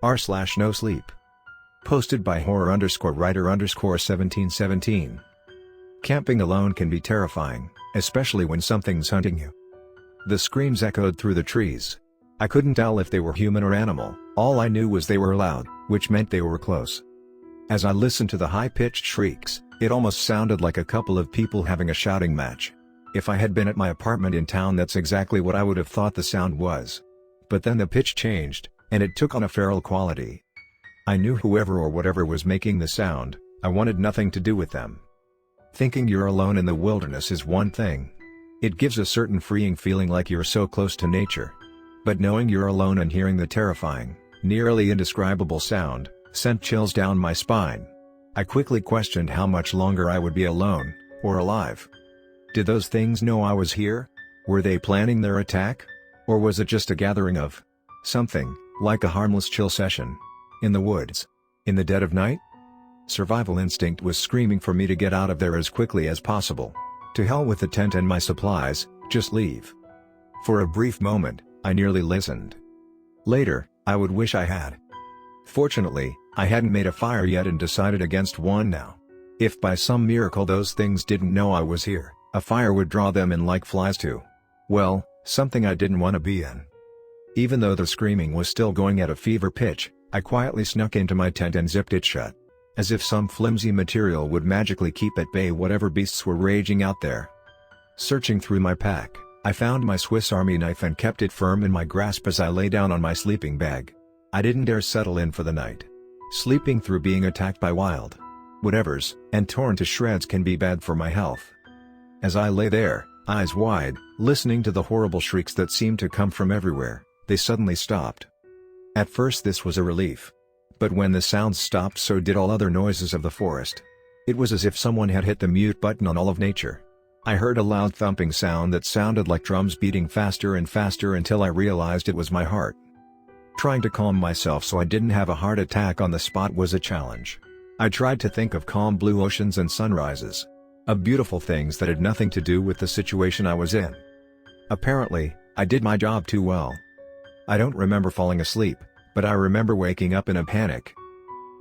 r/nosleep. Posted by horror_writer_1717. Camping alone can be terrifying, especially when something's hunting you. The screams echoed through the trees. I couldn't tell if they were human or animal, all I knew was they were loud, which meant they were close. As I listened to the high-pitched shrieks, it almost sounded like a couple of people having a shouting match. If I had been at my apartment in town, that's exactly what I would have thought the sound was. But then the pitch changed, and it took on a feral quality. I knew whoever or whatever was making the sound, I wanted nothing to do with them. Thinking you're alone in the wilderness is one thing. It gives a certain freeing feeling like you're so close to nature. But knowing you're alone and hearing the terrifying, nearly indescribable sound, sent chills down my spine. I quickly questioned how much longer I would be alone, or alive. Did those things know I was here? Were they planning their attack? Or was it just a gathering of something, like a harmless chill session? In the woods? In the dead of night? Survival instinct was screaming for me to get out of there as quickly as possible. To hell with the tent and my supplies, just leave. For a brief moment, I nearly listened. Later, I would wish I had. Fortunately, I hadn't made a fire yet and decided against one now. If by some miracle those things didn't know I was here, a fire would draw them in like flies to, well, something I didn't want to be in. Even though the screaming was still going at a fever pitch, I quietly snuck into my tent and zipped it shut. As if some flimsy material would magically keep at bay whatever beasts were raging out there. Searching through my pack, I found my Swiss Army knife and kept it firm in my grasp as I lay down on my sleeping bag. I didn't dare settle in for the night. Sleeping through being attacked by wild whatevers, and torn to shreds can be bad for my health. As I lay there, eyes wide, listening to the horrible shrieks that seemed to come from everywhere, they suddenly stopped. At first this was a relief. But when the sounds stopped, so did all other noises of the forest. It was as if someone had hit the mute button on all of nature. I heard a loud thumping sound that sounded like drums beating faster and faster until I realized it was my heart. Trying to calm myself so I didn't have a heart attack on the spot was a challenge. I tried to think of calm blue oceans and sunrises. Of beautiful things that had nothing to do with the situation I was in. Apparently, I did my job too well. I don't remember falling asleep, but I remember waking up in a panic.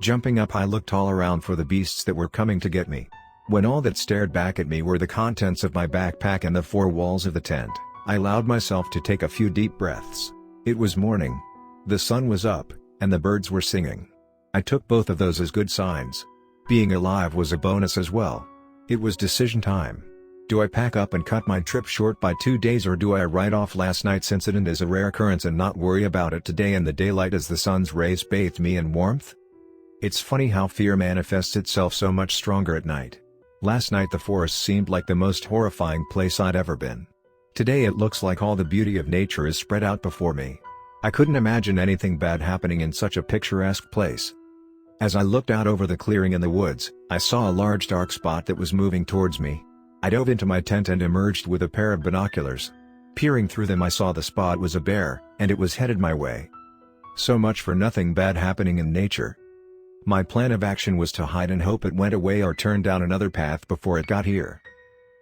Jumping up, I looked all around for the beasts that were coming to get me. When all that stared back at me were the contents of my backpack and the four walls of the tent, I allowed myself to take a few deep breaths. It was morning. The sun was up, and the birds were singing. I took both of those as good signs. Being alive was a bonus as well. It was decision time. Do I pack up and cut my trip short by 2 days, or do I write off last night's incident as a rare occurrence and not worry about it today in the daylight as the sun's rays bathed me in warmth? It's funny how fear manifests itself so much stronger at night. Last night the forest seemed like the most horrifying place I'd ever been. Today it looks like all the beauty of nature is spread out before me. I couldn't imagine anything bad happening in such a picturesque place. As I looked out over the clearing in the woods, I saw a large dark spot that was moving towards me. I dove into my tent and emerged with a pair of binoculars. Peering through them, I saw the spot was a bear, and it was headed my way. So much for nothing bad happening in nature. My plan of action was to hide and hope it went away or turn down another path before it got here.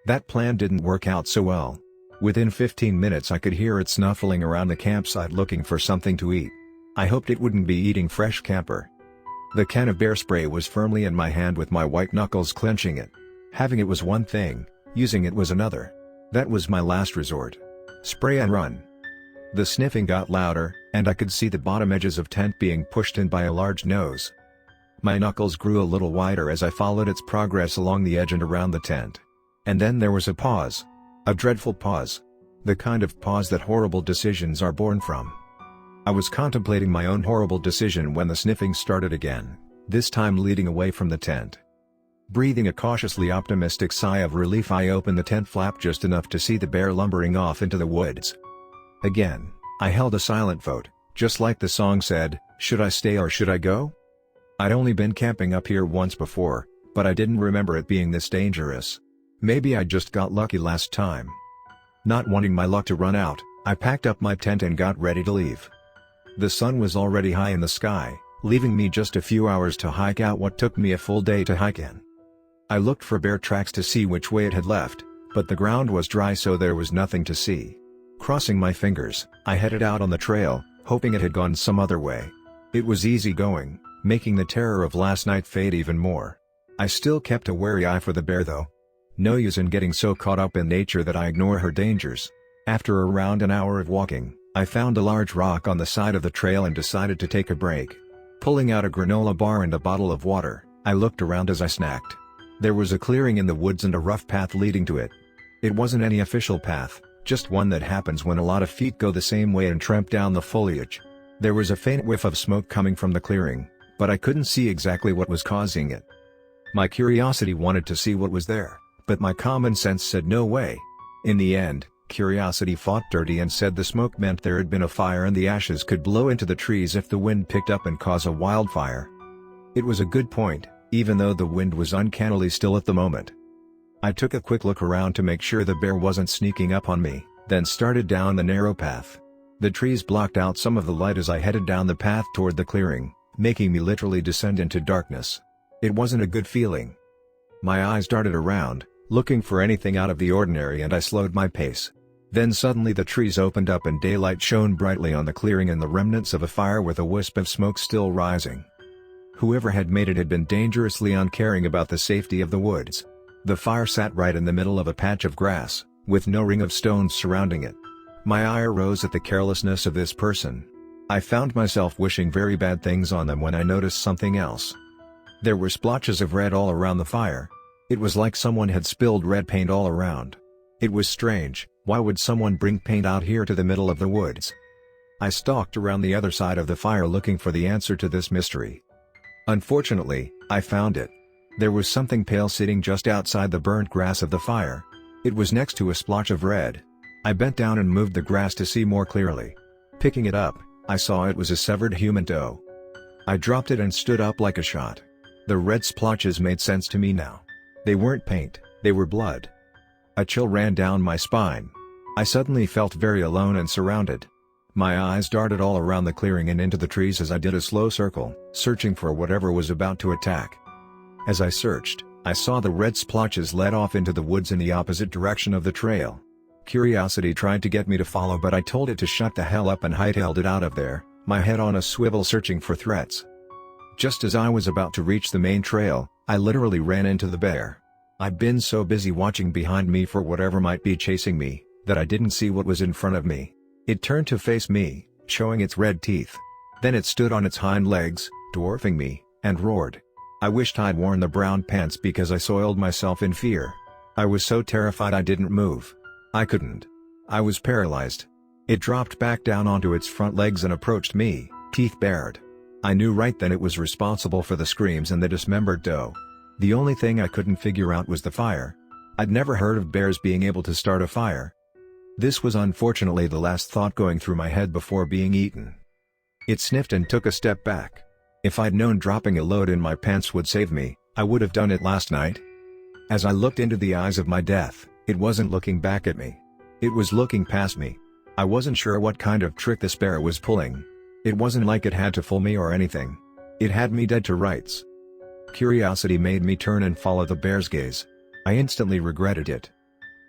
That plan didn't work out so well. Within 15 minutes I could hear it snuffling around the campsite looking for something to eat. I hoped it wouldn't be eating fresh camper. The can of bear spray was firmly in my hand with my white knuckles clenching it. Having it was one thing, using it was another. That was my last resort. Spray and run. The sniffing got louder, and I could see the bottom edges of tent being pushed in by a large nose. My knuckles grew a little wider as I followed its progress along the edge and around the tent. And then there was a pause. A dreadful pause. The kind of pause that horrible decisions are born from. I was contemplating my own horrible decision when the sniffing started again, this time leading away from the tent. Breathing a cautiously optimistic sigh of relief, I opened the tent flap just enough to see the bear lumbering off into the woods. Again, I held a silent vote, just like the song said, should I stay or should I go? I'd only been camping up here once before, but I didn't remember it being this dangerous. Maybe I just got lucky last time. Not wanting my luck to run out, I packed up my tent and got ready to leave. The sun was already high in the sky, leaving me just a few hours to hike out what took me a full day to hike in. I looked for bear tracks to see which way it had left, but the ground was dry so there was nothing to see. Crossing my fingers, I headed out on the trail, hoping it had gone some other way. It was easy going, making the terror of last night fade even more. I still kept a wary eye for the bear though. No use in getting so caught up in nature that I ignore her dangers. After around an hour of walking, I found a large rock on the side of the trail and decided to take a break. Pulling out a granola bar and a bottle of water, I looked around as I snacked. There was a clearing in the woods and a rough path leading to it. It wasn't any official path, just one that happens when a lot of feet go the same way and tramp down the foliage. There was a faint whiff of smoke coming from the clearing, but I couldn't see exactly what was causing it. My curiosity wanted to see what was there, but my common sense said no way. In the end, curiosity fought dirty and said the smoke meant there had been a fire and the ashes could blow into the trees if the wind picked up and cause a wildfire. It was a good point, even though the wind was uncannily still at the moment. I took a quick look around to make sure the bear wasn't sneaking up on me, then started down the narrow path. The trees blocked out some of the light as I headed down the path toward the clearing, making me literally descend into darkness. It wasn't a good feeling. My eyes darted around, looking for anything out of the ordinary, and I slowed my pace. Then suddenly the trees opened up and daylight shone brightly on the clearing and the remnants of a fire with a wisp of smoke still rising. Whoever had made it had been dangerously uncaring about the safety of the woods. The fire sat right in the middle of a patch of grass, with no ring of stones surrounding it. My ire rose at the carelessness of this person. I found myself wishing very bad things on them when I noticed something else. There were splotches of red all around the fire. It was like someone had spilled red paint all around. It was strange. Why would someone bring paint out here to the middle of the woods? I stalked around the other side of the fire looking for the answer to this mystery. Unfortunately, I found it. There was something pale sitting just outside the burnt grass of the fire. It was next to a splotch of red. I bent down and moved the grass to see more clearly. Picking it up, I saw it was a severed human toe. I dropped it and stood up like a shot. The red splotches made sense to me now. They weren't paint, they were blood. A chill ran down my spine. I suddenly felt very alone and surrounded. My eyes darted all around the clearing and into the trees as I did a slow circle, searching for whatever was about to attack. As I searched, I saw the red splotches led off into the woods in the opposite direction of the trail. Curiosity tried to get me to follow, but I told it to shut the hell up and hightailed it out of there, my head on a swivel searching for threats. Just as I was about to reach the main trail, I literally ran into the bear. I'd been so busy watching behind me for whatever might be chasing me, that I didn't see what was in front of me. It turned to face me, showing its red teeth. Then it stood on its hind legs, dwarfing me, and roared. I wished I'd worn the brown pants because I soiled myself in fear. I was so terrified I didn't move. I couldn't. I was paralyzed. It dropped back down onto its front legs and approached me, teeth bared. I knew right then it was responsible for the screams and the dismembered doe. The only thing I couldn't figure out was the fire. I'd never heard of bears being able to start a fire. This was unfortunately the last thought going through my head before being eaten. It sniffed and took a step back. If I'd known dropping a load in my pants would save me, I would have done it last night. As I looked into the eyes of my death, it wasn't looking back at me. It was looking past me. I wasn't sure what kind of trick this bear was pulling. It wasn't like it had to fool me or anything. It had me dead to rights. Curiosity made me turn and follow the bear's gaze. I instantly regretted it.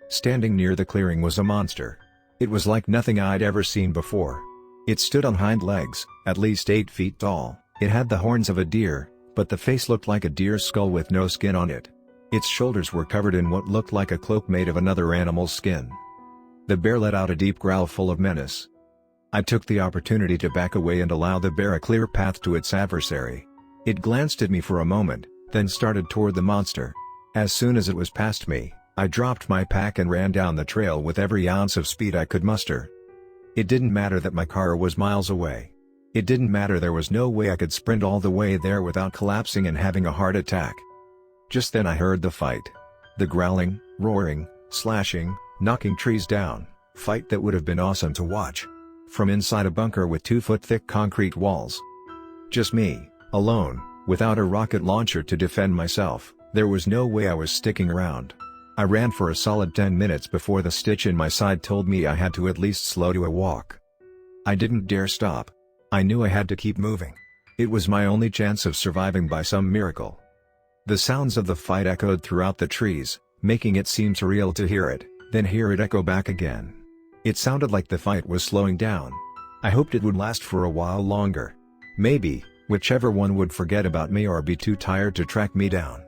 Standing near the clearing was a monster. It was like nothing I'd ever seen before. It stood on hind legs, at least 8 feet tall. It had the horns of a deer, but the face looked like a deer's skull with no skin on it. Its shoulders were covered in what looked like a cloak made of another animal's skin. The bear let out a deep growl full of menace. I took the opportunity to back away and allow the bear a clear path to its adversary. It glanced at me for a moment, then started toward the monster. As soon as it was past me, I dropped my pack and ran down the trail with every ounce of speed I could muster. It didn't matter that my car was miles away. It didn't matter there was no way I could sprint all the way there without collapsing and having a heart attack. Just then I heard the fight. The growling, roaring, slashing, knocking trees down, fight that would have been awesome to watch. From inside a bunker with 2-foot-thick concrete walls. Just me, alone, without a rocket launcher to defend myself, there was no way I was sticking around. I ran for a solid 10 minutes before the stitch in my side told me I had to at least slow to a walk. I didn't dare stop. I knew I had to keep moving. It was my only chance of surviving by some miracle. The sounds of the fight echoed throughout the trees, making it seem surreal to hear it, then hear it echo back again. It sounded like the fight was slowing down. I hoped it would last for a while longer. Maybe, whichever one would forget about me or be too tired to track me down.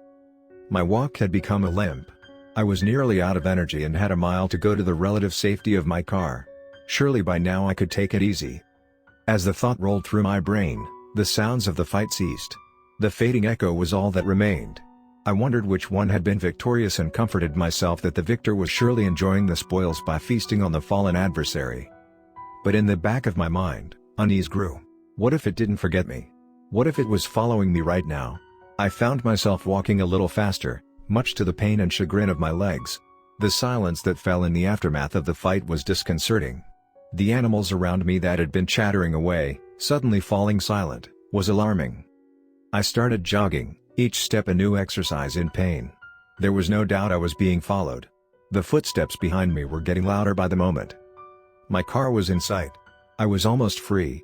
My walk had become a limp. I was nearly out of energy and had a mile to go to the relative safety of my car. Surely by now I could take it easy. As the thought rolled through my brain, the sounds of the fight ceased. The fading echo was all that remained. I wondered which one had been victorious and comforted myself that the victor was surely enjoying the spoils by feasting on the fallen adversary. But in the back of my mind, unease grew. What if it didn't forget me? What if it was following me right now? I found myself walking a little faster, much to the pain and chagrin of my legs. The silence that fell in the aftermath of the fight was disconcerting. The animals around me that had been chattering away, suddenly falling silent, was alarming. I started jogging, each step a new exercise in pain. There was no doubt I was being followed. The footsteps behind me were getting louder by the moment. My car was in sight. I was almost free.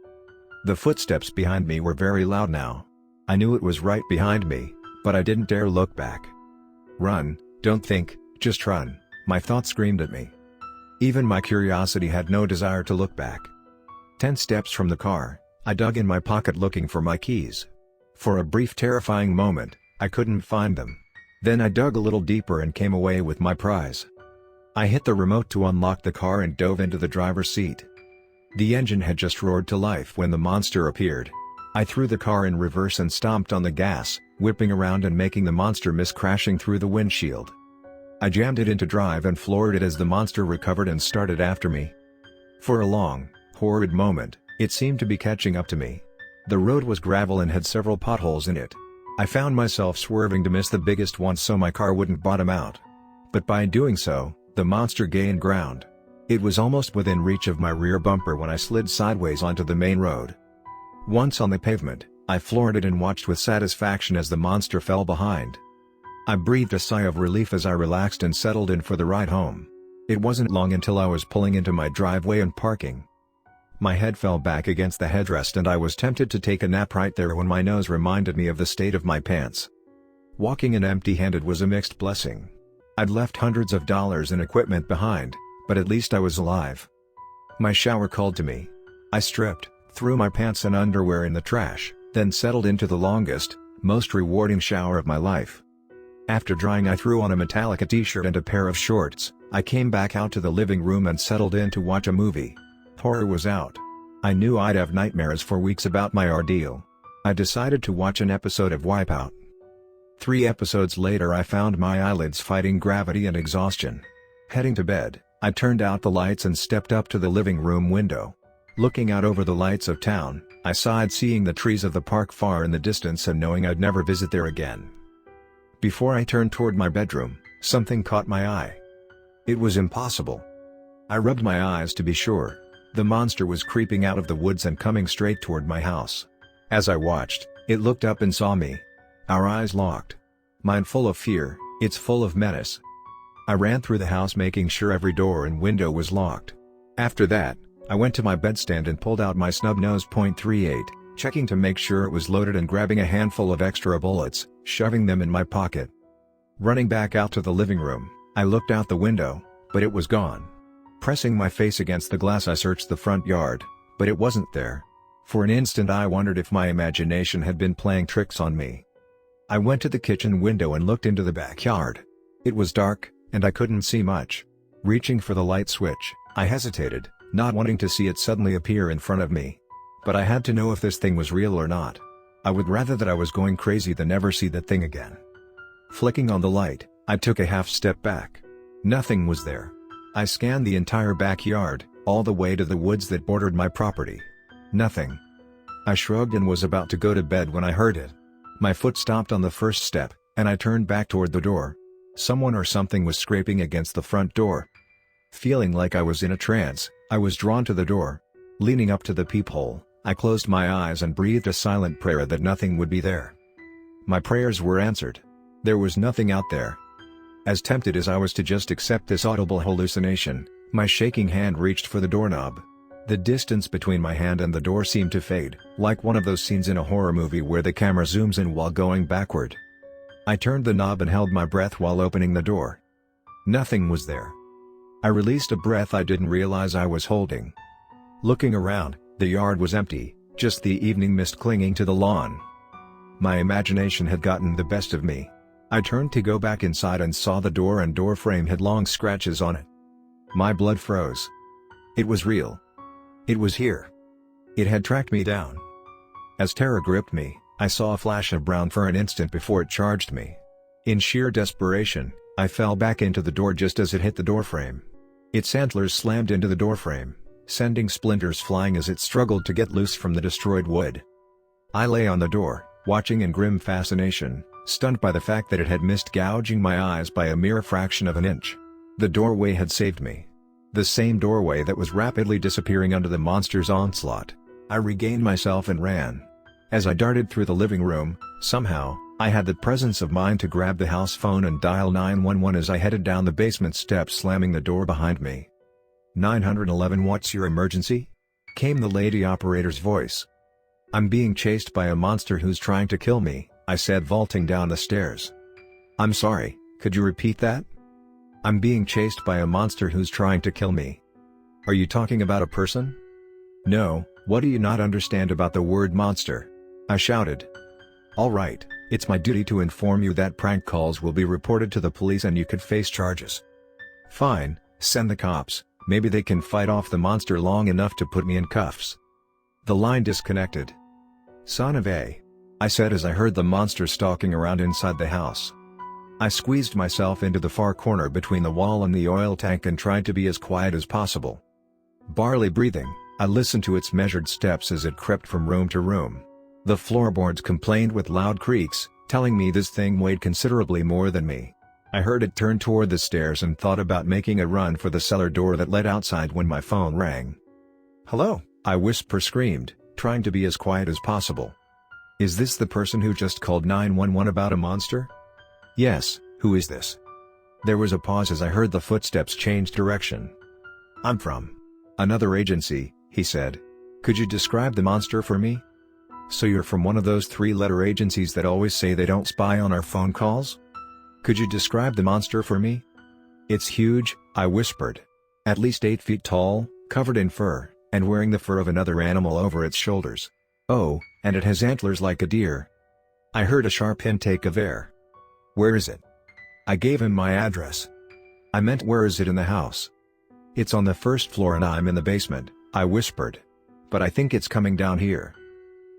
The footsteps behind me were very loud now. I knew it was right behind me, but I didn't dare look back. Run, don't think, just run, my thoughts screamed at me. Even my curiosity had no desire to look back. 10 steps from the car, I dug in my pocket looking for my keys. For a brief terrifying moment, I couldn't find them. Then I dug a little deeper and came away with my prize. I hit the remote to unlock the car and dove into the driver's seat. The engine had just roared to life when the monster appeared. I threw the car in reverse and stomped on the gas, whipping around and making the monster miss crashing through the windshield. I jammed it into drive and floored it as the monster recovered and started after me. For a long, horrid moment, it seemed to be catching up to me. The road was gravel and had several potholes in it. I found myself swerving to miss the biggest one so my car wouldn't bottom out. But by doing so, the monster gained ground. It was almost within reach of my rear bumper when I slid sideways onto the main road. Once on the pavement, I floored it and watched with satisfaction as the monster fell behind. I breathed a sigh of relief as I relaxed and settled in for the ride home. It wasn't long until I was pulling into my driveway and parking. My head fell back against the headrest and I was tempted to take a nap right there when my nose reminded me of the state of my pants. Walking in empty-handed was a mixed blessing. I'd left hundreds of dollars in equipment behind, but at least I was alive. My shower called to me. I stripped, threw my pants and underwear in the trash, then settled into the longest, most rewarding shower of my life. After drying, I threw on a Metallica t-shirt and a pair of shorts. I came back out to the living room and settled in to watch a movie. Horror was out. I knew I'd have nightmares for weeks about my ordeal. I decided to watch an episode of Wipeout. 3 episodes later I found my eyelids fighting gravity and exhaustion. Heading to bed, I turned out the lights and stepped up to the living room window. Looking out over the lights of town, I sighed seeing the trees of the park far in the distance and knowing I'd never visit there again. Before I turned toward my bedroom, something caught my eye. It was impossible. I rubbed my eyes to be sure. The monster was creeping out of the woods and coming straight toward my house. As I watched, it looked up and saw me. Our eyes locked. Mine full of fear, its full of menace. I ran through the house making sure every door and window was locked. After that, I went to my bedstand and pulled out my snub-nose .38, checking to make sure it was loaded and grabbing a handful of extra bullets, shoving them in my pocket. Running back out to the living room, I looked out the window, but it was gone. Pressing my face against the glass I searched the front yard, but it wasn't there. For an instant I wondered if my imagination had been playing tricks on me. I went to the kitchen window and looked into the backyard. It was dark, and I couldn't see much. Reaching for the light switch, I hesitated, not wanting to see it suddenly appear in front of me. But I had to know if this thing was real or not. I would rather that I was going crazy than ever see that thing again. Flicking on the light, I took a half step back. Nothing was there. I scanned the entire backyard, all the way to the woods that bordered my property. Nothing. I shrugged and was about to go to bed when I heard it. My foot stopped on the first step, and I turned back toward the door. Someone or something was scraping against the front door. Feeling like I was in a trance, I was drawn to the door. Leaning up to the peephole, I closed my eyes and breathed a silent prayer that nothing would be there. My prayers were answered. There was nothing out there. As tempted as I was to just accept this audible hallucination, my shaking hand reached for the doorknob. The distance between my hand and the door seemed to fade, like one of those scenes in a horror movie where the camera zooms in while going backward. I turned the knob and held my breath while opening the door. Nothing was there. I released a breath I didn't realize I was holding. Looking around, the yard was empty, just the evening mist clinging to the lawn. My imagination had gotten the best of me. I turned to go back inside and saw the door and door frame had long scratches on it. My blood froze. It was real. It was here. It had tracked me down. As terror gripped me, I saw a flash of brown for an instant before it charged me. In sheer desperation, I fell back into the door just as it hit the doorframe. Its antlers slammed into the doorframe, sending splinters flying as it struggled to get loose from the destroyed wood. I lay on the door, watching in grim fascination, stunned by the fact that it had missed gouging my eyes by a mere fraction of an inch. The doorway had saved me. The same doorway that was rapidly disappearing under the monster's onslaught. I regained myself and ran. As I darted through the living room, somehow, I had the presence of mind to grab the house phone and dial 911 as I headed down the basement steps, slamming the door behind me. 911, what's your emergency? Came the lady operator's voice. I'm being chased by a monster who's trying to kill me, I said, vaulting down the stairs. I'm sorry, could you repeat that? I'm being chased by a monster who's trying to kill me. Are you talking about a person? No, what do you not understand about the word monster? I shouted. All right, it's my duty to inform you that prank calls will be reported to the police and you could face charges. Fine, send the cops, maybe they can fight off the monster long enough to put me in cuffs. The line disconnected. Son of a... I said as I heard the monster stalking around inside the house. I squeezed myself into the far corner between the wall and the oil tank and tried to be as quiet as possible. Barely breathing, I listened to its measured steps as it crept from room to room. The floorboards complained with loud creaks, telling me this thing weighed considerably more than me. I heard it turn toward the stairs and thought about making a run for the cellar door that led outside when my phone rang. Hello, I screamed, trying to be as quiet as possible. Is this the person who just called 911 about a monster? Yes, who is this? There was a pause as I heard the footsteps change direction. I'm from another agency, he said. Could you describe the monster for me? So you're from one of those three-letter agencies that always say they don't spy on our phone calls? Could you describe the monster for me? It's huge, I whispered. At least 8 feet tall, covered in fur, and wearing the fur of another animal over its shoulders. Oh, and it has antlers like a deer. I heard a sharp intake of air. Where is it? I gave him my address. I meant, where is it in the house? It's on the first floor and I'm in the basement, I whispered. But I think it's coming down here.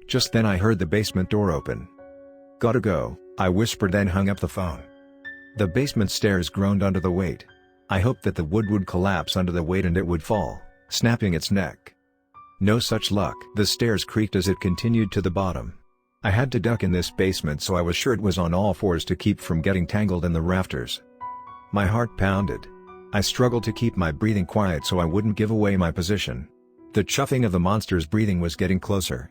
Just then I heard the basement door open. Gotta go, I whispered, then hung up the phone. The basement stairs groaned under the weight. I hoped that the wood would collapse under the weight and it would fall, snapping its neck. No such luck. The stairs creaked as it continued to the bottom. I had to duck in this basement, so I was sure it was on all fours to keep from getting tangled in the rafters. My heart pounded. I struggled to keep my breathing quiet so I wouldn't give away my position. The chuffing of the monster's breathing was getting closer.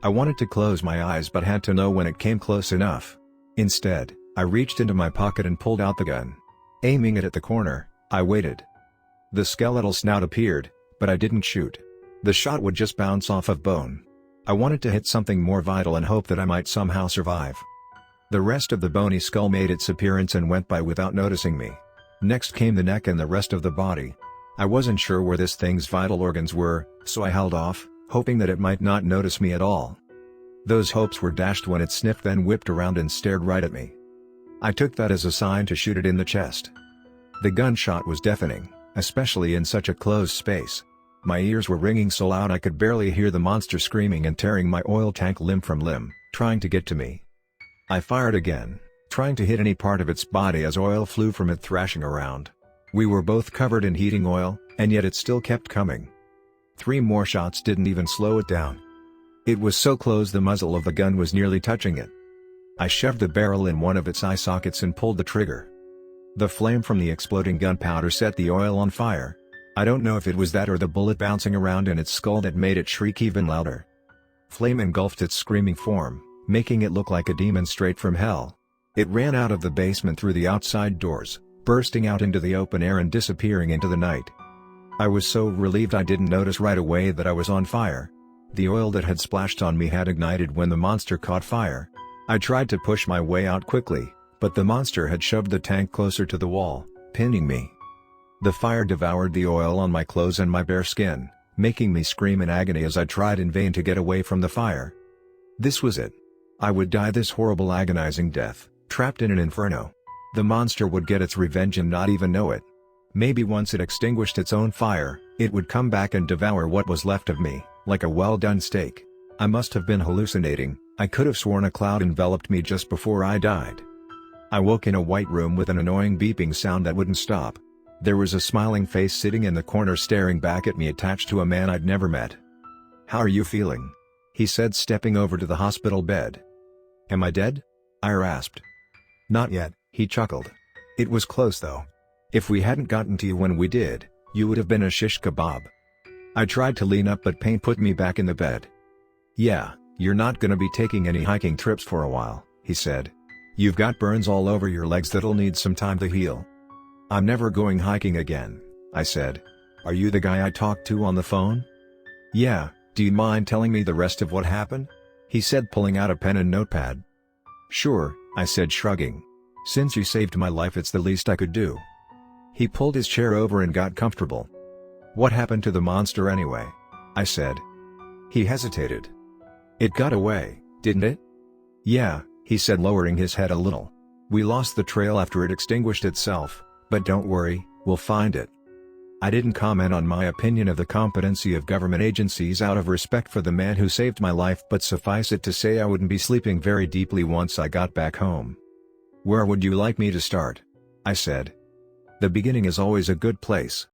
I wanted to close my eyes but had to know when it came close enough. Instead, I reached into my pocket and pulled out the gun. Aiming it at the corner, I waited. The skeletal snout appeared, but I didn't shoot. The shot would just bounce off of bone. I wanted to hit something more vital and hope that I might somehow survive. The rest of the bony skull made its appearance and went by without noticing me. Next came the neck and the rest of the body. I wasn't sure where this thing's vital organs were, so I held off, hoping that it might not notice me at all. Those hopes were dashed when it sniffed, then whipped around and stared right at me. I took that as a sign to shoot it in the chest. The gunshot was deafening, especially in such a closed space. My ears were ringing so loud I could barely hear the monster screaming and tearing my oil tank limb from limb, trying to get to me. I fired again, trying to hit any part of its body as oil flew from it, thrashing around. We were both covered in heating oil, and yet it still kept coming. 3 more shots didn't even slow it down. It was so close the muzzle of the gun was nearly touching it. I shoved the barrel in one of its eye sockets and pulled the trigger. The flame from the exploding gunpowder set the oil on fire. I don't know if it was that or the bullet bouncing around in its skull that made it shriek even louder. Flame engulfed its screaming form, making it look like a demon straight from hell. It ran out of the basement through the outside doors, bursting out into the open air and disappearing into the night. I was so relieved I didn't notice right away that I was on fire. The oil that had splashed on me had ignited when the monster caught fire. I tried to push my way out quickly, but the monster had shoved the tank closer to the wall, pinning me. The fire devoured the oil on my clothes and my bare skin, making me scream in agony as I tried in vain to get away from the fire. This was it. I would die this horrible agonizing death, trapped in an inferno. The monster would get its revenge and not even know it. Maybe once it extinguished its own fire, it would come back and devour what was left of me, like a well-done steak. I must have been hallucinating. I could have sworn a cloud enveloped me just before I died. I woke in a white room with an annoying beeping sound that wouldn't stop. There was a smiling face sitting in the corner staring back at me, attached to a man I'd never met. "How are you feeling?" he said, stepping over to the hospital bed. "Am I dead?" I rasped. "Not yet," he chuckled. "It was close though. If we hadn't gotten to you when we did, you would have been a shish kebab." I tried to lean up but pain put me back in the bed. "Yeah, you're not gonna be taking any hiking trips for a while," he said. "You've got burns all over your legs that'll need some time to heal." "I'm never going hiking again," I said. "Are you the guy I talked to on the phone?" "Yeah, do you mind telling me the rest of what happened?" he said, pulling out a pen and notepad. "Sure," I said, shrugging. "Since you saved my life, it's the least I could do." He pulled his chair over and got comfortable. "What happened to the monster anyway?" I said. He hesitated. "It got away, didn't it?" "Yeah," he said, lowering his head a little. "We lost the trail after it extinguished itself, but don't worry, we'll find it." I didn't comment on my opinion of the competency of government agencies out of respect for the man who saved my life, but suffice it to say I wouldn't be sleeping very deeply once I got back home. "Where would you like me to start?" I said. "The beginning is always a good place."